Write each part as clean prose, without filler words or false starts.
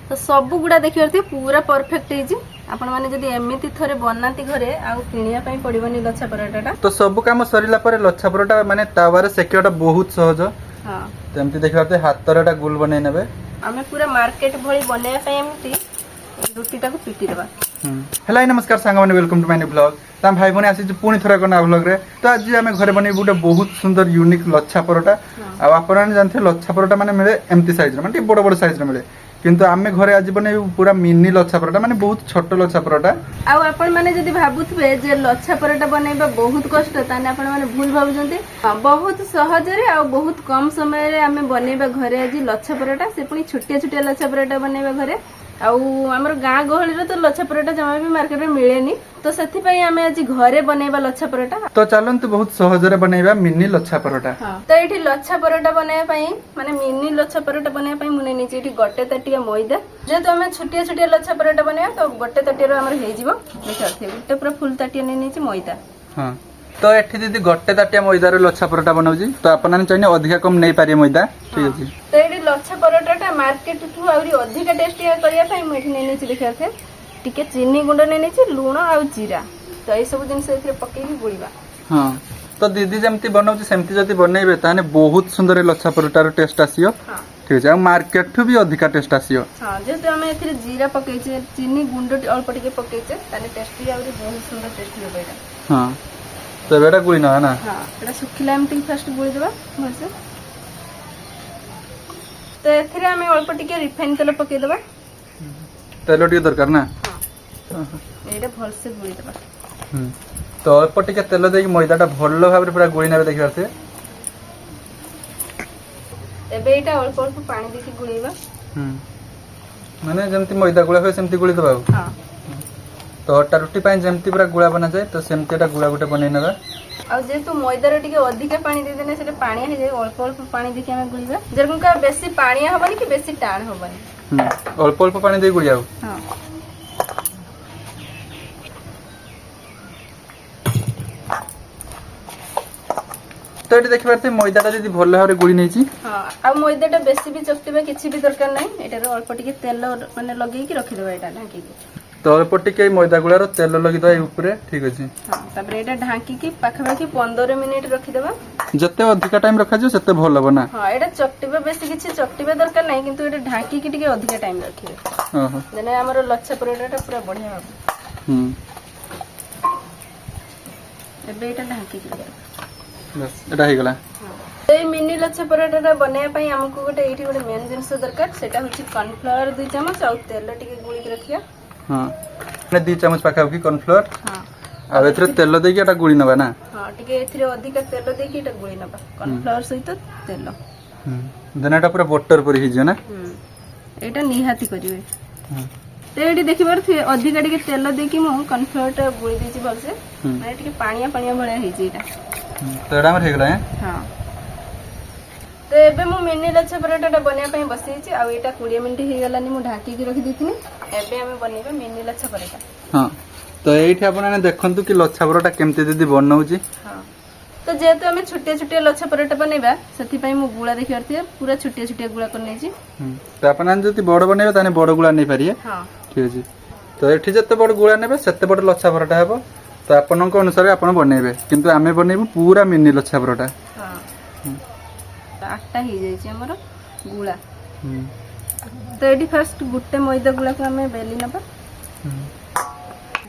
तो सब गुड़ा देखिए पूरा परफेक्ट है आपण माने जदी एमिति थरे बनाती घरे आउ किनिया पई पड़िबनी लच्छा पराठाटा। तो सब काम सरिला पर लच्छा पराठा माने तावारे सेकियाटा बहुत सहज। हां तेमति देखिबाते हातरटा गोल बनै नेबे। आमे पूरा मार्केट भली बनेया पई एमिति रुटीटा को पिटी देबा। हेलो नमस्कार सांग माने welcome to my new blog. त भाई बने आसी पुणी थरा करना ब्लॉग रे। तो आज आमे घरे बनै गुटे बहुत सुंदर यूनिक लच्छा पराठा। आ आपण जानथे लच्छा पराठा माने मिले एमती साइज रे माने बड़ बड़ साइज रे मिले, किंतु आमे घरे आज बने पूरा मिनी लच्छा पराठा माने बहुत छोट लच्छा पराठा। आ आपण माने जदी भाबुथबे जे लच्छा पराठा बनेबा बहुत कष्ट ताने आपण माने भूल भाबुजंती। बहुत सहज रे आ बहुत कम समय रे आमे बनेबा घरे आज लच्छा पराठा, से पुनी छोटिया छोटिया लच्छा पराठा बनेबा घरे। आमर गाँ गहली रे तो लच्छा पराठा जमा भी मार्केट में मिलेनी, तो सेथि पई आमे आज घरे बनेबा लच्छा पराठा। तो चलंतु बहुत सहज रे बनेबा मिनी लच्छा पराठा। तो एठी लच्छा पराठा बनेबा पई माने मिनी लच्छा पराठा बनेबा पई मुने नीचे एठी गोटे ताटिया मैदा, जे तो आमे छोटिया छोटिया लच्छा पराठा बनेबा तो गोटे ताटिया रो हमर हे जिवो। देखा गोटे पूरा फुल ताटिया ने नीचे मैदा। हां तो एठी दीदी गोटे ताटिया मैदा रे लच्छा पराठा बनाउजी, तो आपन चाहिए अधिक कम नहीं पारे मैदा। ठीक अछि। तो एठी लच्छा पराठाटा मार्केट ठू आउरी अधिक टेस्टी करिया पई म एठी ने नीचे देखा थे टिके चीनी गुंड ने नीचे लूण आ जीरा, तो ए सब जिंस एथरे पकेई गुळीबा। हां तो दीदी जेमती बनाउजी सेमती जति बनेबे ताने बहुत सुंदर लच्छा पराठार टेस्ट आसियो। हां ठीक अछि। आ मार्केट ठू भी अधिक टेस्ट आसियो। हां जेते हमें एथरे जीरा पकेइछे चीनी गुंड अल्प टिके पकेइछे ताने टेस्टी आउरी बहुत सुंदर टेस्टी होबे एटा। हां तो बेटा गुळी ना ना। हां एटा सुखिला एमती फर्स्ट गुळी देबा भलसे। तो एथरे हमें अल्प टिके रिफाइन तेल पकेइ देबा। तेल टिके दरकार ना। हां एटा भलसे गुळी देबा। तो अल्प टिके तेल देकी मैदाटा भल्लो भाबरे पूरा गुळी नेबे देखिबार से। एबे एटा अल्प अल्प पानी देकी गुळीबा। माने जेमती मैदा गुळा होय सेमती गुळी देबा। हां तो अट्टा रुटी पाई जेमती पूरा गुळा बना जाए तो सेमती एटा गुळा गुटे बनै नेबा। आ जे तो मैदा रे टिके अधिक पानी दे देने से पानी हे जाय, अल्प अल्प पानी देके हमें गुळीबा। जेरकम का बेसी पानी हबनी कि बेसी टाण हबनी। अल्प अल्प पानी दे गुळियाउ। हां तो एटी देखि पारते मैदाटा जदी भल्लो भाबरे गुळी नैची। हां आ मैदाटा बेसी भी चक्तिबा किछि भी दरकार नै, एटा रो अल्प टिके तेल माने लगेई कि रखि देबा एटा ढांकी के। तो अल्प टिके मैदा गुळार तेल लगी दई ऊपर। ठीक अछि। हां तबरे एटा ढांकी के पाखबा कि 15 मिनिट रखि देबा। जत्ते अधिक टाइम रखा जो सेते भल हो ना। हां एटा चक्तिबा बेसी किछि चक्तिबा दरकार नै, किंतु एटा ढांकी के टिके अधिक टाइम रखिबे। ओहो जने हमर लच्छा पराठाटा पूरा बढ़िया हो। एबे एटा ढांकी के बस एटा हे गला। तो ये मिनी लच्छा पराठाटा बनेया पई हमको गोटे एठी गोटे मेन जिंस दरकार, सेटा होची कॉर्नफ्लोर 2 चम्मच आ तेल टिके गुळी के रखिया। हां ने 2 चम्मच पाखा की कॉर्नफ्लोर। हां आ एथरे तेल देकी एटा गुळी नबा ना। हां टिके एथरे अधिक तेल देकी एटा गुळी नबा कॉर्नफ्लोर सहित तेल। देनाटा पूरा बटर पर ही जे ना। एटा निहाती करिवे। तो एटी देखिबार थे अधिक टिके तेल देकी मु कॉर्नफ्लोरटा गुळी देची भलसे, माने टिके पानिया पानिया भळया हे जे एटा। तो एटा हमर हे गला। हां तो एबे मु मिनी लच्छा पराठाटा बनेया पई बसैछि, आ एटा 20 मिनिट हे गलानी मु ढाकी के रखि दिथिनी। एबे हमें बनेबा मिनी लच्छा पराठा। हां तो एठी आपन देखंतु कि लच्छा पराठा केमते दीदी बनौछि। हां तो जेतो हमें छोटे छोटे लच्छा पराठा बनेबा सेति पई मु गुळा देखि आरती पूरा छोटे छोटे गुळा कर नेछि। तो आपन जति बड़ बनेबा ताने बड़ गुळा नै पारिए। हां ठीक अछि। तो एठी जते बड़ गुळा नेबे सेते बड़ लच्छा पराठा हेबो। तो आपनक अनुसार आपन बनेबे, किंतु आमे बनेबु पूरा मिनी लच्छा पराठा। हां आटा ही जाय छै हमर गुळा। तो एडी फर्स्ट गुट्टे मैदा गुळा को हमें बेली नबा।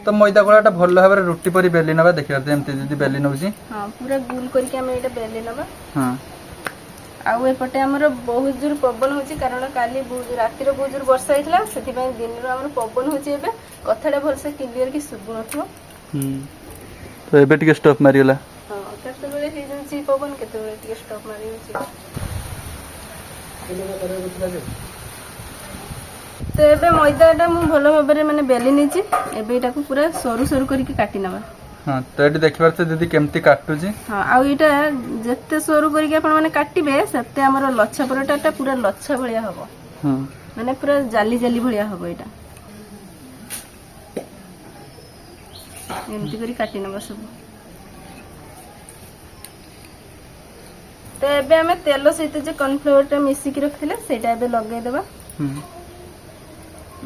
तो मैदा गुळाटा भल्लो भाबरे रोटी परी बेली नबा देखिबा जेमते जदी बेली नउची। हां पूरा गोल करके हमें एटा बेली नबा। हां आउ एपटे हमर बहुत जोर पवन होची, कारण काली राती रो बहुत जोर वर्षा हितला, सेति पई दिन रो हमर पवन होची। एबे कथाडा भलसे क्लियर कि सुबु नथो। तो एबे टिके स्टॉप मारियला। हां केते बेले हे जोची पवन केते बेले टिके स्टॉप मारि होची। तो एबे मैदाटा मु भलो भाबरे माने बेली नेची। एबे एटा को पूरा सरू सरू करके काटी नबा। हां तो एटी देखिबार से दीदी केमती काटू जी। हां आ एटा जत्ते सरू करके आपण माने काटिबे सेते हमर लच्छा पराठाटा पूरा लच्छा भलिया हबो। हां माने पूरा जाली जाली भलिया हबो एटा। एमती करी काटी नबा सब। तो एबे हमें तेल सहित जे कॉर्नफ्लोर टा मिसी की रखथिले सेटा एबे लगे देबा।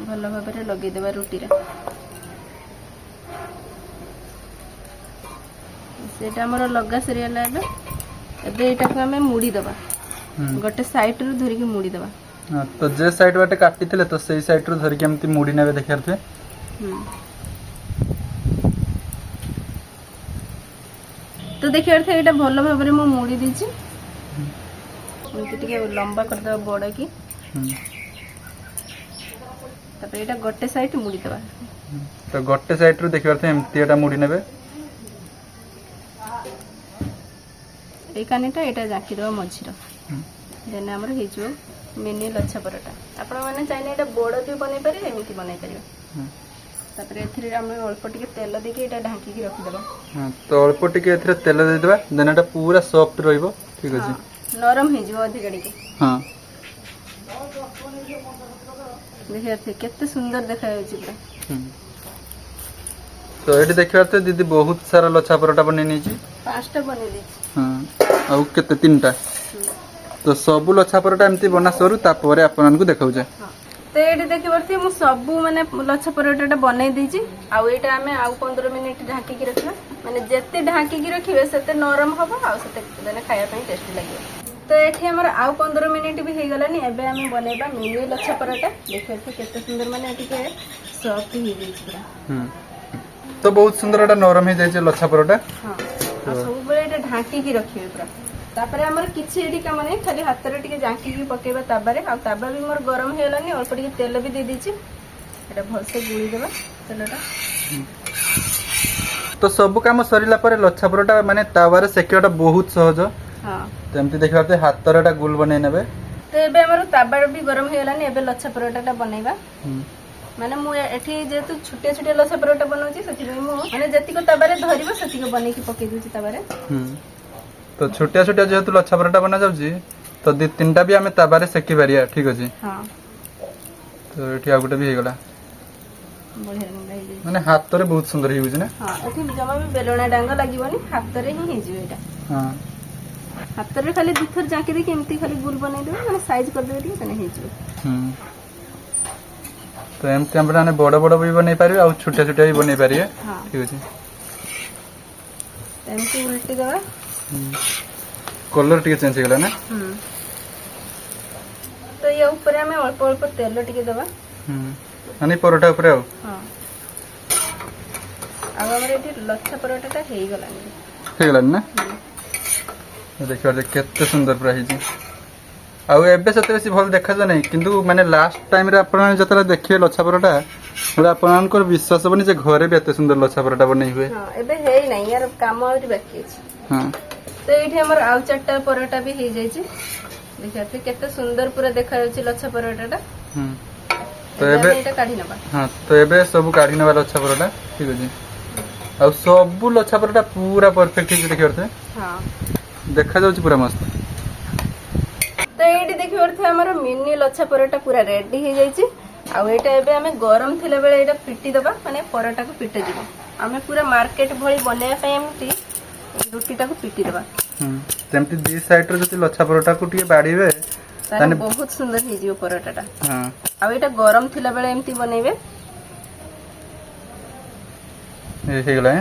ଭଲ ଭାବରେ ଲଗେଇଦେବା ରୁଟିରେ। ସେଇଟା ଆମର ଲଗା ସରିଗଲା। ଏବେ ଏଇଟାକୁ ଆମେ ମୁଡ଼ିଦେବା, ଗୋଟେ ସାଇଡରୁ ଧରିକି ମୁଡ଼ିଦେବା। ତ ଯେ ସାଇଡ ବାଟେ କାଟିଥିଲେ ତ ସେଇ ସାଇଡରୁ ଧରିକି ଏମିତି ମୁଡ଼ି ନେବେ ଦେଖିପାରୁଥିବେ। ତ ଦେଖିପାରୁଥିବେ ଏଇଟା ଭଲ ଭାବରେ ମୁଁ ମୁଡ଼ି ଦେଇଛି। ଏମିତି ଟିକେ ଲମ୍ବା କରିଦେବା ବଡ଼ କି। ତାପରେ ଏଇଟା ଗୋଟେ ସାଇଡ ମୁଡ଼ିଦେବା। ତ ଗୋଟେ ସାଇଡରୁ ଦେଖିପାରୁଥିବେ ଏମିତି ଏଟା ମୁଡ଼ି ନେବେ। ଏଇ କାନିଟା ଏଇଟା ଜାଙ୍କିଦେବା ମଝିର। ଦେନ୍ ଆମର ହେଇଯିବ ମିନି ଲଛା ପରଟା। ଆପଣମାନେ ଚାହିଁଲେ ଏଇଟା ବଡ଼ ବି ବନେଇ ପାରିବେ, ଏମିତି ବନେଇ ପାରିବେ। ତାପରେ ଏଥିରେ ଆମେ ଅଳ୍ପ ଟିକେ ତେଲ ଦେଇକି ଏଇଟା ଢାଙ୍କିକି ରଖିଦେବା। ତ ଅଳ୍ପ ଟିକେ ଏଥିରେ ତେଲ ଦେଇଦେବା, ଦେନ୍ ଏଟା ପୁରା ସଫ୍ଟ ରହିବ। ଠିକ ଅଛି, ନରମ ହେଇଯିବ ଅଧିକ ଟିକେ। ହଁ ଦେଖିପାରୁଥିବେ କେତେ ସୁନ୍ଦର ଦେଖାଯାଉଛି ପୁରା। ତ ଏଠି ଦେଖିପାରୁଥିବେ ଦିଦି ବହୁତ ସାରା ଲଛା ପରଟା ବନେଇ ନେଇଛି। 5ଟା ବନେଇ ଦେଇଛି। ହଁ, ଆଉ କେତେ 3ଟା। ତ ସବୁ ଲଛା ପରଟା ଏମିତି ବନା ସରୁ ତାପରେ ଆପଣମାନଙ୍କୁ ଦେଖାଉଛେ। ତ ଏଇଠି ଦେଖିପାରୁଥିବେ ମୁଁ ସବୁ ମାନେ ଲଛା ପରଟାଟା ବନେଇ ଦେଇଛି। ଆଉ ଏଇଟା ଆମେ ଆଉ 15 ମିନିଟ୍ ଢାଙ୍କିକି ରଖିବା। ମାନେ ଯେତେ ଢାଙ୍କିକି ରଖିବେ ସେତେ ନରମ ହବ, ଆଉ ସେତେ ମାନେ ଖାଇବା ପାଇଁ ଟେଷ୍ଟି ଲାଗିବ। ତ ଏଠି ଆମର ଆଉ 15 ମିନିଟ୍ ବି ହେଇଗଲାନି। ଏବେ ଆମେ ବନେଇବା ମିନି ଲଛା ପରଟା। ଦେଖିପାରୁଥିବେ କେତେ ସୁନ୍ଦର, ମାନେ ଟିକେ ସଫ୍ଟ ହେଇଯାଇଛି ପୁରା। ତ ବହୁତ ସୁନ୍ଦର ଏଟା ନରମ ହେଇଯାଇଛି ଲଛା ପରଟା। ହଁ, ଆଉ ସବୁବେଳେ ଏଇଟା ଢାଙ୍କିକି ରଖିବେ ପୁରା। ତାପରେ ଆମର କିଛି ଏଠି କାମ ନାହିଁ, ଖାଲି ହାତରେ ଟିକେ ଜାଙ୍କିକି ପକେଇବା ତାବାରେ। ଆଉ ତାବା ବି ମୋର ଗରମ ହେଇଗଲାନି, ଅଳ୍ପ ଟିକେ ତେଲ ବି ଦେଇ ଦେଇଛି। ଏଟା ଭଲସେ ଗୁଳିଦେବା ତେଲଟା। ତ ସବୁ କାମ ସରିଲା ପରେ ଲଛା ପରଟା ମାନେ ତାୱାରେ ସେକିବାଟା ବହୁତ ସହଜ। ହଁ, ତ ଏମିତି ଦେଖିପାରୁଥିବେ ହାତରେ ଏଟା ଗୋଲ ବନେଇ ନେବେ। ତ ଏବେ ଆମର ତାବା ବି ଗରମ ହେଇଗଲାନି। ଏବେ ଲଛା ପରଟାଟା ବନେଇବା। ମାନେ ମୁଁ ଏଠି ଯେହେତୁ ଛୋଟିଆ ଛୋଟିଆ ଲଛା ପରଟା ବନଉଛି, ସେଥିପାଇଁ ମୁଁ ମାନେ ଯେତିକି ତାବାରେ ଧରିବ ସେତିକି ବନେଇକି ପକେଇ ଦଉଛି ତାବାରେ। ତ ଛୋଟିଆ ଛୋଟିଆ ଯେହେତୁ ଲଛା ପରଟା ବନା ଯାଉଛି, ତ 2-3ଟା ବି ଆମେ ତାବାରେ ସେକି ପାରିବା। ଠିକ ଅଛି, ତ ଏଠି ଆଉ ଗୋଟେ ବି ହେଇଗଲା। ମାନେ ହାତରେ ବହୁତ ସୁନ୍ଦର ହେଇଯାଉଛି ନା। ହଁ, ଏଠି ଜମା ବି ବେଲଣା ଡାଙ୍ଗ ଲାଗିବନି, ହାତରେ ହିଁ ହେଇଯିବ ଏଇଟା। ହାତରେ ଖାଲି 2 ଥର ଜାଙ୍କି ଦେଇକି ଏମିତି ଖାଲି ଗୁଲ ବନେଇଦେବେ, ମାନେ ସାଇଜ କରିଦେବେ ଟିକେ, ତାହେଲେ ହେଇଯିବ। ତ ଏମିତି ଆମେ ବଡ଼ ବଡ଼ ବି ବନେଇ ପାରିବେ, ଆଉ ଛୋଟିଆ ଛୋଟିଆ ବି ବନେଇ ପାରିବେ। ଠିକ ଅଛି, ଏମିତି ଉଲ୍ଟି ଦେବା। କଲର ଟିକେ ଚେଞ୍ଜ ହେଇଗଲା ନା। ତ ୟା ଉପରେ ଆମେ ଅଳ୍ପ ଅଳ୍ପ ତେଲ ଟିକେ ଦେବା। ମାନେ ପରଟା ଉପରେ ଆଉ। ଆଉ ଆମର ଏଠି ଲଛା ପରଟାଟା ହେଇଗଲାଣି ନା। ଦେଖିବା କେତେ ସୁନ୍ଦର ପୁରା ହେଇଛି। ଆଉ ଏବେ ସେତେ ବେଶୀ ଭଲ ଦେଖାଯାଉ ନାହିଁ, କିନ୍ତୁ ମାନେ ଲାଷ୍ଟ ଟାଇମରେ ଆପଣ ଯେତେବେଳେ ଦେଖିବେ ଲଛା ପରଟା, ଆପଣଙ୍କର ବିଶ୍ୱାସ ହବନି ଯେ ଘରେ ବି ଏତେ ସୁନ୍ଦର ଲଛା ପରଟା ବନେଇ ହୁଏ। ଏବେ ହେଇନାହିଁ, ୟାର କାମ ଆହୁରି ବାକି ଅଛି। ତ ଏଇଠି ଆମର ଆଉ 4ଟା ପରଟା ବି ହେଇଯାଇଛି। ଦେଖିବା କେତେ ସୁନ୍ଦର ପୁରା ଦେଖାଯାଉଛି ଲଛା ପରଟାଟା। ତ ଏବେ ଏଇଟା କାଢି ନେବା। ତ ଏବେ ସବୁ କାଢି ନେବା ଲଛା ପରଟା। ଠିକ ଅଛି, ଆଉ ସବୁ ଲଛା ପରଟା ପୁରା ପରଫେକ୍ଟ ହେଇଛି। ଦେଖିପାରୁଥିବେ ଦେଖାଯାଉଛି ପୁରା ମସ୍ତ। ତ ଏଇଠି ଦେଖିପାରୁଥିବେ ଆମର ମିନି ଲଛା ପରଟା ପୁରା ରେଡି ହେଇଯାଇଛି। ଆଉ ଏଇଟା ଏବେ ଆମେ ଗରମ ଥିଲା ବେଳେ ଏଇଟା ପିଟି ଦେବା, ମାନେ ପରଟାକୁ ପିଟାଯିବ। ଆମେ ପୁରା ମାର୍କେଟ ଭଳି ବନେଇବା ପାଇଁ ଏମିତି ରୁଟିଟାକୁ ପିଟି ଦେବା। ସେମିତି 2 ସାଇଡରେ ଯଦି ଲଛା ପରଟାକୁ ଟିକେ ବାଡିବେ, ତାହେଲେ ବହୁତ ସୁନ୍ଦର ହେଇଯିବ ପରଟାଟା। ଆଉ ଏଇଟା ଗରମ ଥିଲା ବେଳେ ଏମିତି ବନେଇବେ। ହେଇଗଲା।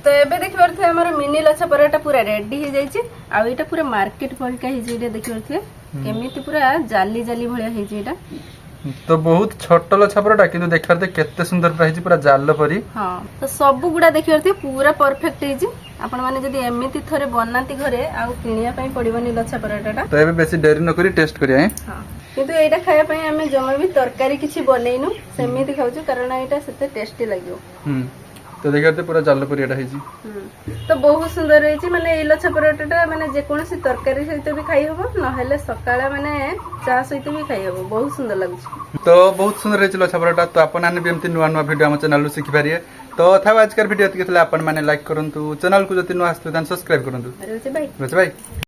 ତ ଏବେ ଦେଖିପାରୁଥିବେ ଆମର ମିନି ଲଛା ପରଟା ପୁରା ରେଡି ହେଇଯାଇଛି। ଆଉ ଏଇଟା ପୁରା ମାର୍କେଟ ଭଳିକା ହେଇଛି। ଏଇଟା ଦେଖିପାରୁଥିବେ କେମିତି ପୁରା ଜାଲି ଜାଲି ଭଳିଆ ହେଇଛି ଏଇଟା। ତ ବହୁତ ଛୋଟ ଲଛା ପରଟା, କିନ୍ତୁ ଦେଖିପାରୁଥିବେ କେତେ ସୁନ୍ଦର ହେଇଛି, ପୁରା ଜାଲ ପରି। ତ ସବୁ ଗୁଡା ଦେଖିପାରୁଥିବେ ପୁରା ପରଫେକ୍ଟ ହେଇଛି। ଆପଣ ମାନେ ଯଦି ଏମିତି ଥରେ ବନାନ୍ତି ଘରେ, ଆଉ କିଣିବା ପାଇଁ ପଡିବନି ଲଛା ପରଟାଟା। ତ ଏବେ ବେଶୀ ଡେରି ନ କରି ଟେଷ୍ଟ କରିବା। କିନ୍ତୁ ଏଇଟା ଖାଇବା ପାଇଁ ଆମେ ଜମା ବି ତରକାରୀ କିଛି ବନେଇନୁ, ସେମିତି ଖାଉଛୁ, କାରଣ ଏଇଟା ସେତେ ଟେଷ୍ଟି ଲାଗିବ। ତ ଦେଖିବାରେ ପୁରା ଜାଲ ପରି ଏଟା ହେଇଛି। ତ ବହୁତ ସୁନ୍ଦର ହେଇଛି। ମାନେ ଏଇ ଲଛା ପରଟାଟା ମାନେ ଯେକୌଣସି ତରକାରୀ ସହିତ ବି ଖାଇ ହବ, ନହେଲେ ସକାଳେ ମାନେ ଚା ସହିତ ବି ଖାଇ ହବ। ବହୁତ ସୁନ୍ଦର ଲାଗୁଛି। ତ ବହୁତ ସୁନ୍ଦର ହେଇଛି ଲଛା ପରଟା। ତ ଆପଣମାନେ ବି ଏମିତି ନୂଆ ନୂଆ ଭିଡ଼ିଓ ଆମ ଚ୍ୟାନେଲରୁ ଶିଖିପାରିବେ। ତ ଥାଉ ଆଜିକାର ଭିଡ଼ିଓ ଏତିକି ଥିଲା। ଆପଣମାନେ ଲାଇକ୍ କରନ୍ତୁ, ଚ୍ୟାନେଲକୁ ଯଦି ନୂଆ ଆସିଥିବେ ତାହେଲେ ସବସ୍କ୍ରାଇବ୍ କରନ୍ତୁ। ବାଇ।